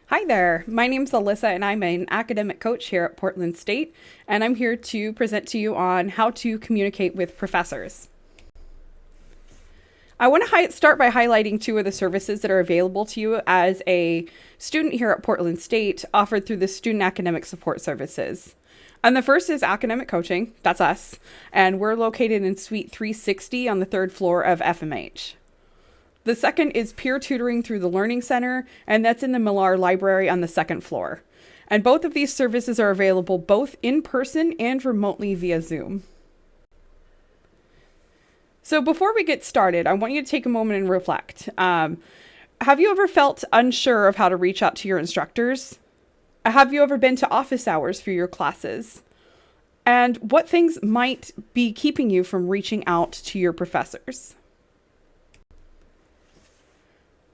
Hi there, my name's Alyssa and I'm an academic coach here at Portland State, and I'm here to present to you on how to communicate with professors. I want to start by highlighting two of the services that are available to you as a student here at Portland State, offered through the Student Academic Support Services. And the first is academic coaching, that's us, and we're located in Suite 360 on the third floor of FMH. The second is peer tutoring through the Learning Center, and that's in the Millar Library on the second floor. And both of these services are available both in person and remotely via Zoom. So before we get started, I want you to take a moment and reflect. Have you ever felt unsure of how to reach out to your instructors? Have you ever been to office hours for your classes? And what things might be keeping you from reaching out to your professors?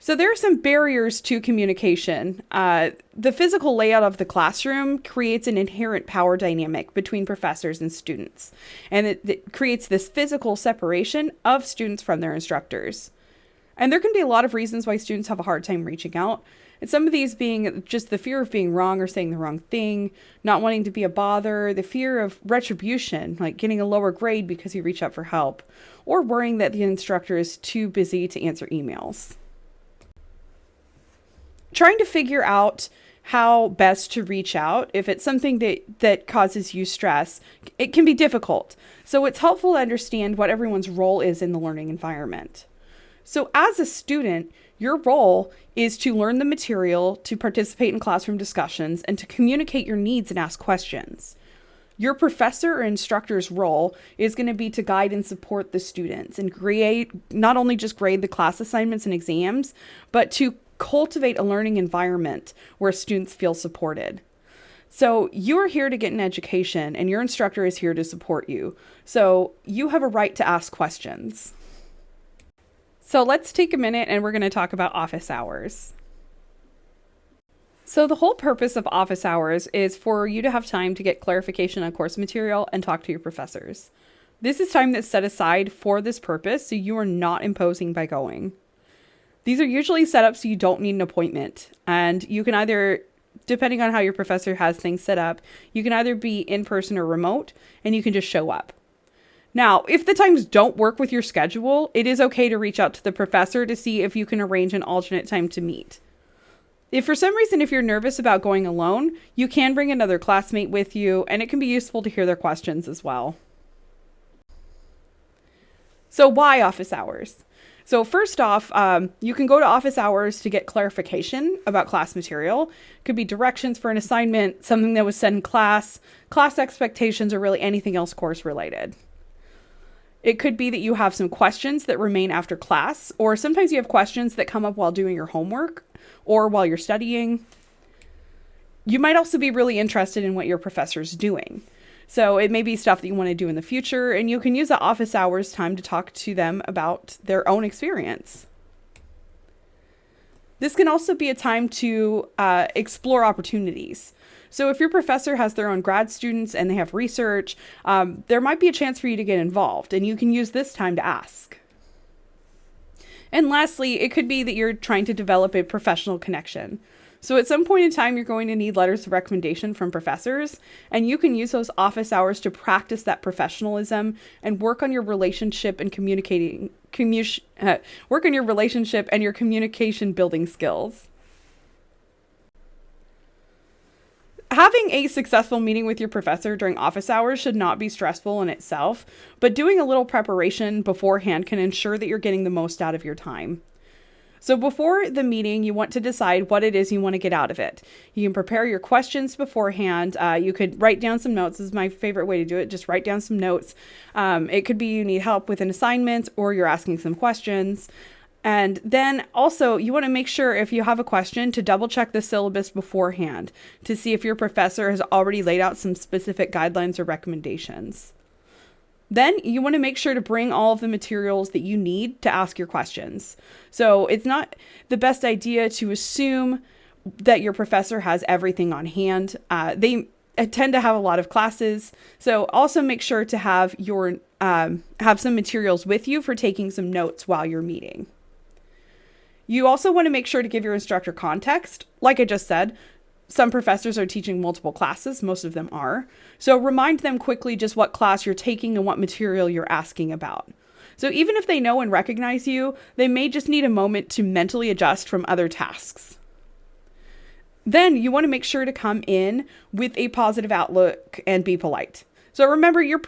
So there are some barriers to communication. The physical layout of the classroom creates an inherent power dynamic between professors and students, and it creates this physical separation of students from their instructors. And there can be a lot of reasons why students have a hard time reaching out, and some of these being just the fear of being wrong or saying the wrong thing, not wanting to be a bother, the fear of retribution, like getting a lower grade because you reach out for help, or worrying that the instructor is too busy to answer emails. Trying to figure out how best to reach out, if it's something that causes you stress, it can be difficult. So it's helpful to understand what everyone's role is in the learning environment. So as a student, your role is to learn the material, to participate in classroom discussions, and to communicate your needs and ask questions. Your professor or instructor's role is going to be to guide and support the students and not only just grade the class assignments and exams, but to cultivate a learning environment where students feel supported. So you're here to get an education and your instructor is here to support you. So you have a right to ask questions. So let's take a minute and we're going to talk about office hours. So the whole purpose of office hours is for you to have time to get clarification on course material and talk to your professors. This is time that's set aside for this purpose, so you are not imposing by going. These are usually set up so you don't need an appointment, and you can either, depending on how your professor has things set up, you can either be in person or remote, and you can just show up. Now, if the times don't work with your schedule, it is okay to reach out to the professor to see if you can arrange an alternate time to meet. If for some reason, if you're nervous about going alone, you can bring another classmate with you, and it can be useful to hear their questions as well. So why office hours? So first off, you can go to office hours to get clarification about class material. It could be directions for an assignment, something that was said in class expectations, or really anything else course related. It could be that you have some questions that remain after class, or sometimes you have questions that come up while doing your homework or while you're studying. You might also be really interested in what your professor's doing. So it may be stuff that you want to do in the future, and you can use the office hours time to talk to them about their own experience. This can also be a time to explore opportunities. So if your professor has their own grad students and they have research, there might be a chance for you to get involved, and you can use this time to ask. And lastly, it could be that you're trying to develop a professional connection. So at some point in time, you're going to need letters of recommendation from professors, and you can use those office hours to practice that professionalism and work on your relationship and work on your relationship and your communication building skills. Having a successful meeting with your professor during office hours should not be stressful in itself, but doing a little preparation beforehand can ensure that you're getting the most out of your time. So before the meeting, you want to decide what it is you want to get out of it. You can prepare your questions beforehand. You could write down some notes. This is my favorite way to do it. Just write down some notes. It could be you need help with an assignment or you're asking some questions. And then also you want to make sure, if you have a question, to double check the syllabus beforehand to see if your professor has already laid out some specific guidelines or recommendations. Then you want to make sure to bring all of the materials that you need to ask your questions. So it's not the best idea to assume that your professor has everything on hand. They tend to have a lot of classes. So also make sure to have have some materials with you for taking some notes while you're meeting. You also want to make sure to give your instructor context. Like I just said, some professors are teaching multiple classes, most of them are. So remind them quickly just what class you're taking and what material you're asking about. So even if they know and recognize you, they may just need a moment to mentally adjust from other tasks. Then you want to make sure to come in with a positive outlook and be polite. So remember, your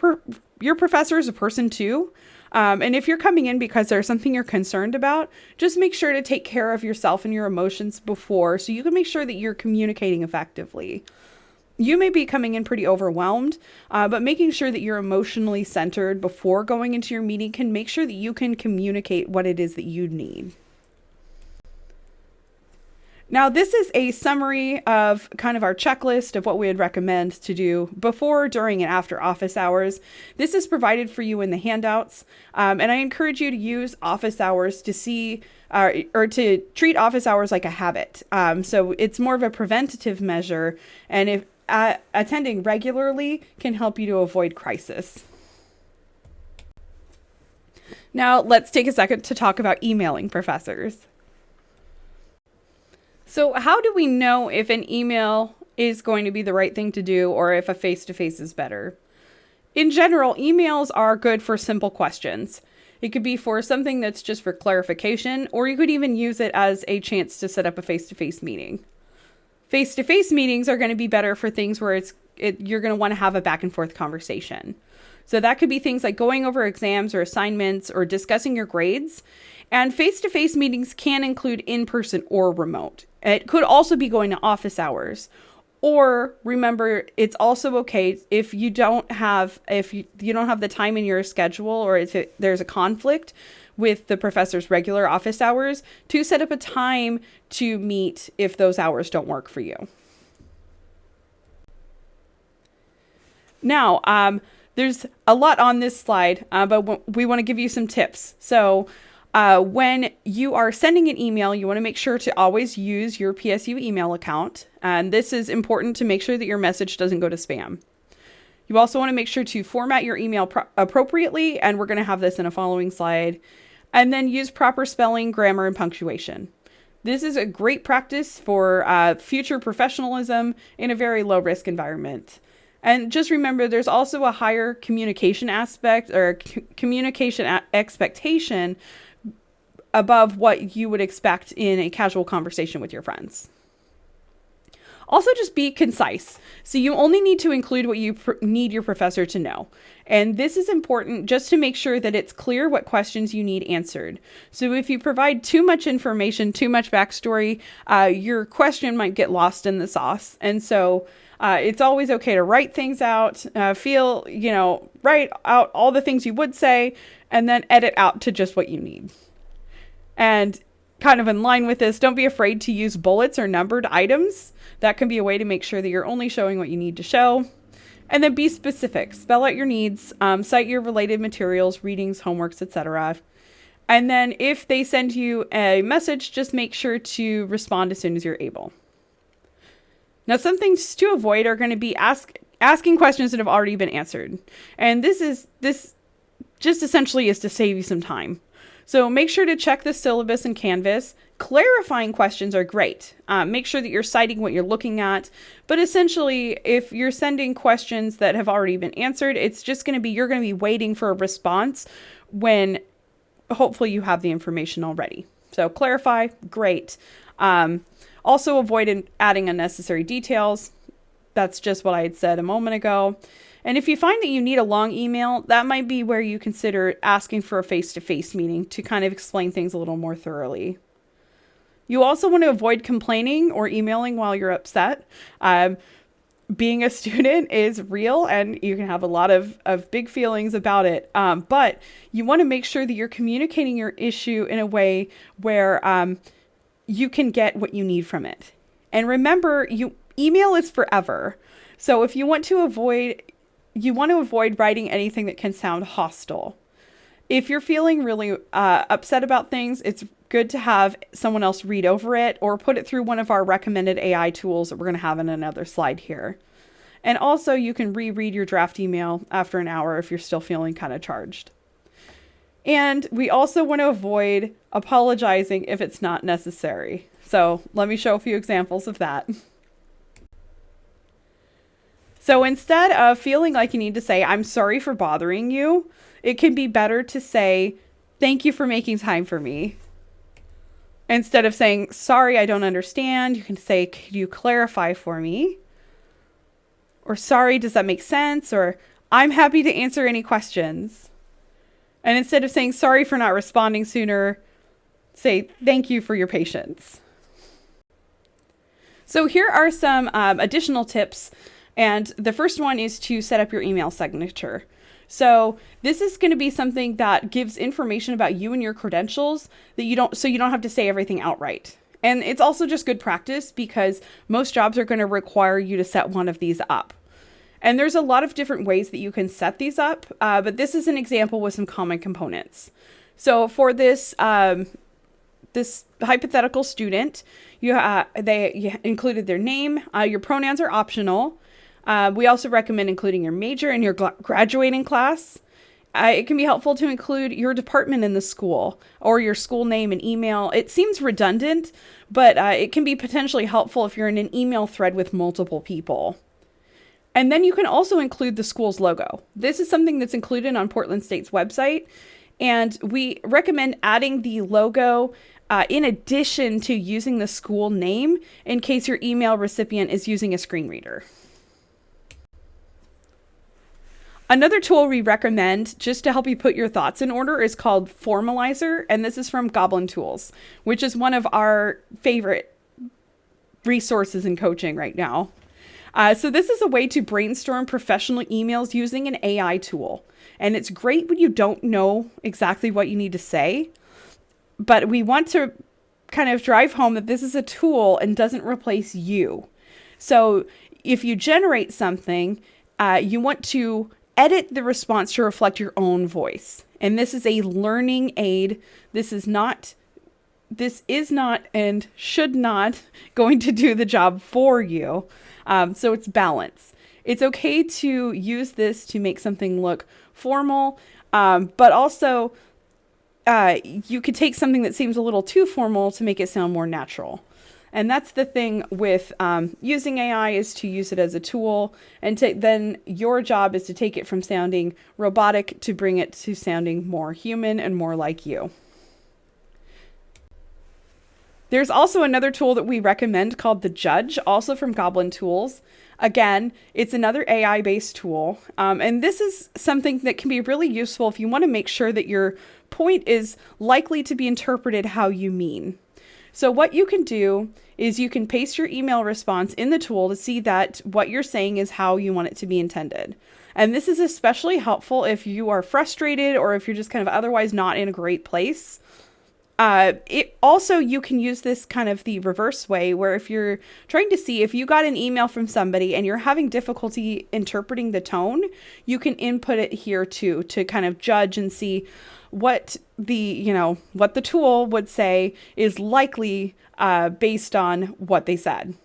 professor is a person too. And if you're coming in because there's something you're concerned about, just make sure to take care of yourself and your emotions before, so you can make sure that you're communicating effectively. You may be coming in pretty overwhelmed, but making sure that you're emotionally centered before going into your meeting can make sure that you can communicate what it is that you need. Now, this is a summary of kind of our checklist of what we would recommend to do before, during, and after office hours. This is provided for you in the handouts, and I encourage you to use office hours to see or to treat office hours like a habit. So it's more of a preventative measure, and if attending regularly can help you to avoid crisis. Now, let's take a second to talk about emailing professors. So how do we know if an email is going to be the right thing to do or if a face-to-face is better? In general, emails are good for simple questions. It could be for something that's just for clarification, or you could even use it as a chance to set up a face-to-face meeting. Face-to-face meetings are going to be better for things where you're going to want to have a back and forth conversation. So that could be things like going over exams or assignments or discussing your grades. And face-to-face meetings can include in-person or remote. It could also be going to office hours. Or remember, it's also okay if you don't have the time in your schedule, or if there's a conflict with the professor's regular office hours, to set up a time to meet if those hours don't work for you. Now, there's a lot on this slide, but we want to give you some tips. So when you are sending an email, you want to make sure to always use your PSU email account. And this is important to make sure that your message doesn't go to spam. You also want to make sure to format your email appropriately, and we're going to have this in a following slide. And then use proper spelling, grammar, and punctuation. This is a great practice for future professionalism in a very low-risk environment. And just remember, there's also a higher communication aspect or communication expectation above what you would expect in a casual conversation with your friends. Also, just be concise. So you only need to include what you need your professor to know. And this is important just to make sure that it's clear what questions you need answered. So if you provide too much information, too much backstory, your question might get lost in the sauce. And so it's always okay to write things out, write out all the things you would say, and then edit out to just what you need. And kind of in line with this, don't be afraid to use bullets or numbered items. That can be a way to make sure that you're only showing what you need to show. And then be specific. Spell out your needs, cite your related materials, readings, homeworks, etc. And then if they send you a message, just make sure to respond as soon as you're able. Now, some things to avoid are going to be asking questions that have already been answered. And this just essentially is to save you some time. So make sure to check the syllabus and Canvas. Clarifying questions are great. Make sure that you're citing what you're looking at. But essentially, if you're sending questions that have already been answered, it's just going to be, you're going to be waiting for a response when hopefully you have the information already. So clarify, great. Also avoid adding unnecessary details. That's just what I had said a moment ago. And if you find that you need a long email, that might be where you consider asking for a face-to-face meeting to kind of explain things a little more thoroughly. You also want to avoid complaining or emailing while you're upset. Being a student is real, and you can have a lot of big feelings about it. But you want to make sure that you're communicating your issue in a way where you can get what you need from it. And remember, email is forever. So if you want to avoid writing anything that can sound hostile. If you're feeling really upset about things, it's good to have someone else read over it or put it through one of our recommended AI tools that we're going to have in another slide here. And also, you can reread your draft email after an hour if you're still feeling kind of charged. And we also want to avoid apologizing if it's not necessary. So let me show a few examples of that. So instead of feeling like you need to say, I'm sorry for bothering you, it can be better to say, thank you for making time for me. Instead of saying, sorry, I don't understand, you can say, could you clarify for me? Or sorry, does that make sense? Or I'm happy to answer any questions. And instead of saying, sorry for not responding sooner, say, thank you for your patience. So here are some additional tips. And the first one is to set up your email signature. So this is going to be something that gives information about you and your credentials that you don't have to say everything outright. And it's also just good practice because most jobs are going to require you to set one of these up. And there's a lot of different ways that you can set these up, but this is an example with some common components. So for this this hypothetical student, they included their name. Your pronouns are optional. We also recommend including your major and your graduating class. It can be helpful to include your department in the school or your school name and email. It seems redundant, but it can be potentially helpful if you're in an email thread with multiple people. And then you can also include the school's logo. This is something that's included on Portland State's website, and we recommend adding the logo in addition to using the school name in case your email recipient is using a screen reader. Another tool we recommend just to help you put your thoughts in order is called Formalizer, and this is from Goblin Tools, which is one of our favorite resources in coaching right now. So this is a way to brainstorm professional emails using an AI tool, and it's great when you don't know exactly what you need to say, but we want to kind of drive home that this is a tool and doesn't replace you. So if you generate something, you want to edit the response to reflect your own voice. And this is a learning aid. This is not and should not going to do the job for you. So it's balance. It's okay to use this to make something look formal, but also you could take something that seems a little too formal to make it sound more natural. And that's the thing with using AI, is to use it as a tool, and then your job is to take it from sounding robotic to bring it to sounding more human and more like you. There's also another tool that we recommend called the Judge, also from Goblin Tools. Again, it's another AI-based tool, and this is something that can be really useful if you want to make sure that your point is likely to be interpreted how you mean. So what you can do is you can paste your email response in the tool to see that what you're saying is how you want it to be intended. And this is especially helpful if you are frustrated or if you're just kind of otherwise not in a great place. You can use this kind of the reverse way, where if you're trying to see if you got an email from somebody and you're having difficulty interpreting the tone, you can input it here too, to kind of judge and see what the tool would say is likely based on what they said.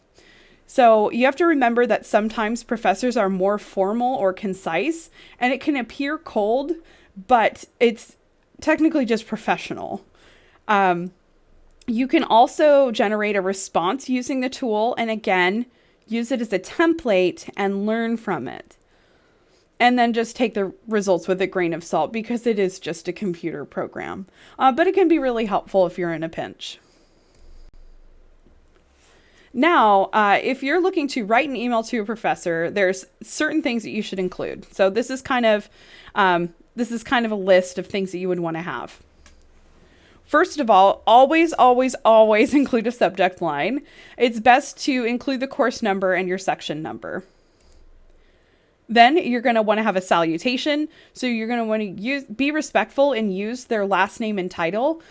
So you have to remember that sometimes professors are more formal or concise, and it can appear cold, but it's technically just professional. You can also generate a response using the tool, and again, use it as a template and learn from it. And then just take the results with a grain of salt, because it is just a computer program. But it can be really helpful if you're in a pinch. Now, if you're looking to write an email to a professor, there's certain things that you should include. So this is kind of a list of things that you would want to have. First of all, always, always, always include a subject line. It's best to include the course number and your section number. Then you're going to want to have a salutation. So you're going to want to be respectful and use their last name and title,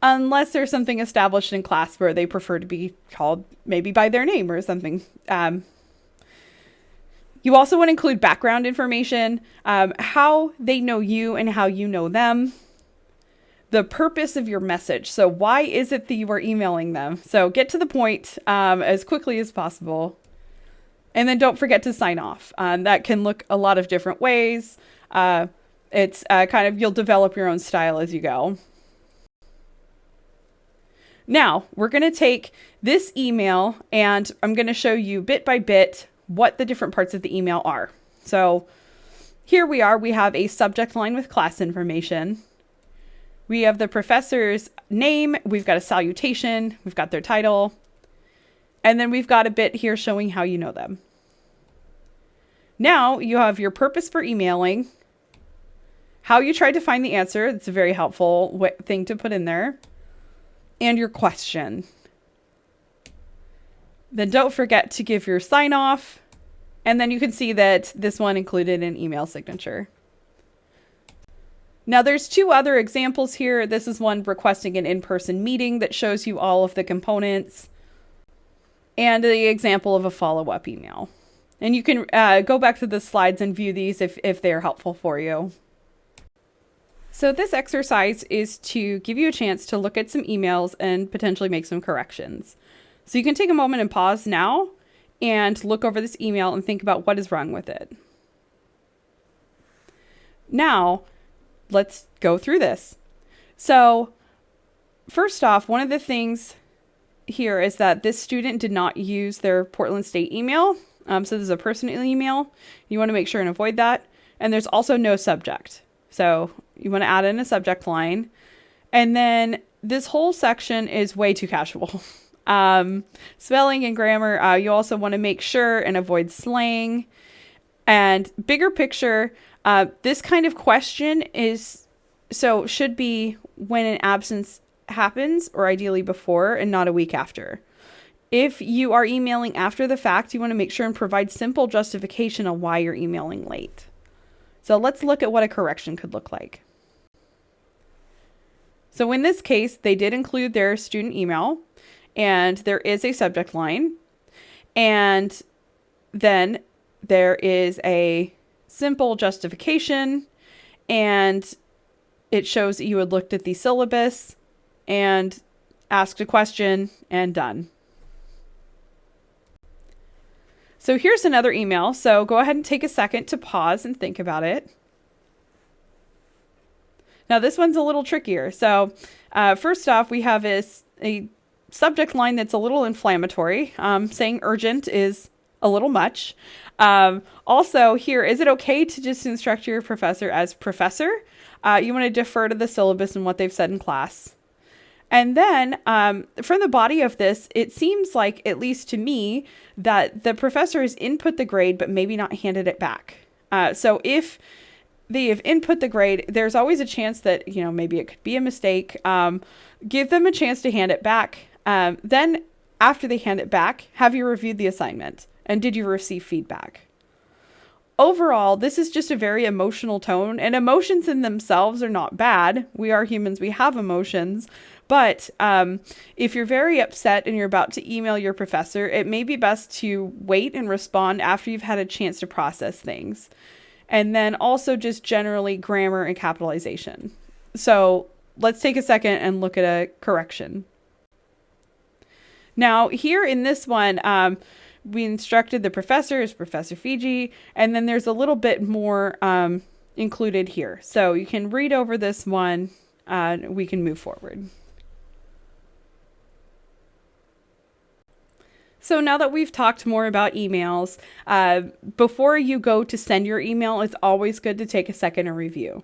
unless there's something established in class where they prefer to be called maybe by their name or something. You also want to include background information, how they know you and how you know them. The purpose of your message. So why is it that you are emailing them? So get to the point as quickly as possible. And then don't forget to sign off. That can look a lot of different ways. It's kind of, you'll develop your own style as you go. Now, we're going to take this email and I'm going to show you bit by bit what the different parts of the email are. So here we are. We have a subject line with class information. We have the professor's name. We've got a salutation. We've got their title. And then we've got a bit here showing how you know them. Now you have your purpose for emailing, how you tried to find the answer. That's a very helpful thing to put in there. And your question. Then don't forget to give your sign off. And then you can see that this one included an email signature. Now there's two other examples here. This is one requesting an in-person meeting that shows you all of the components. And the example of a follow-up email. And you can go back to the slides and view these if they're helpful for you. So this exercise is to give you a chance to look at some emails and potentially make some corrections. So you can take a moment and pause now and look over this email and think about what is wrong with it. Now, let's go through this. So first off, one of the things here is that this student did not use their Portland State email. So this is a personal email. You want to make sure and avoid that. And there's also no subject. So you want to add in a subject line. And then this whole section is way too casual. Spelling and grammar, you also want to make sure and avoid slang. And bigger picture, this kind of question should be when an absence happens, or ideally before and not a week after. If you are emailing after the fact, you want to make sure and provide simple justification on why you're emailing late. So let's look at what a correction could look like. So in this case, they did include their student email and there is a subject line. And then there is a simple justification and it shows that you had looked at the syllabus and asked a question and done. So here's another email. So go ahead and take a second to pause and think about it. Now this one's a little trickier. So first off, we have a subject line that's a little inflammatory. Saying urgent is a little much. Also here, is it okay to just instruct your professor as professor? You want to defer to the syllabus and what they've said in class. And then from the body of this, it seems like, at least to me, that the professor has input the grade, but maybe not handed it back. So if they have input the grade, there's always a chance that, maybe it could be a mistake. Give them a chance to hand it back. Then after they hand it back, have you reviewed the assignment? And did you receive feedback? Overall, this is just a very emotional tone, and emotions in themselves are not bad. We are humans. We have emotions. But if you're very upset and you're about to email your professor, it may be best to wait and respond after you've had a chance to process things. And then also just generally grammar and capitalization. So let's take a second and look at a correction. Now here in this one, we instructed the professor as Professor Fiji, and then there's a little bit more included here. So you can read over this one, we can move forward. So now that we've talked more about emails, before you go to send your email, it's always good to take a second and review.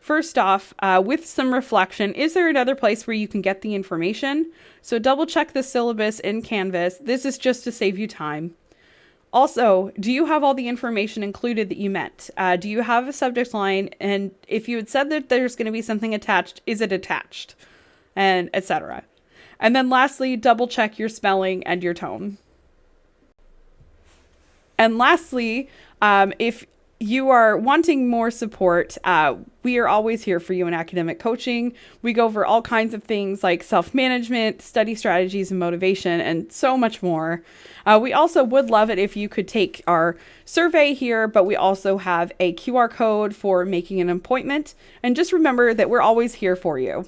First off, with some reflection, is there another place where you can get the information? So double check the syllabus in Canvas. This is just to save you time. Also, do you have all the information included that you meant? Do you have a subject line? And if you had said that there's going to be something attached, is it attached? And etc. And then lastly, double check your spelling and your tone. And lastly, if you are wanting more support, we are always here for you in academic coaching. We go over all kinds of things like self-management, study strategies and motivation, and so much more. We also would love it if you could take our survey here, but we also have a QR code for making an appointment. And just remember that we're always here for you.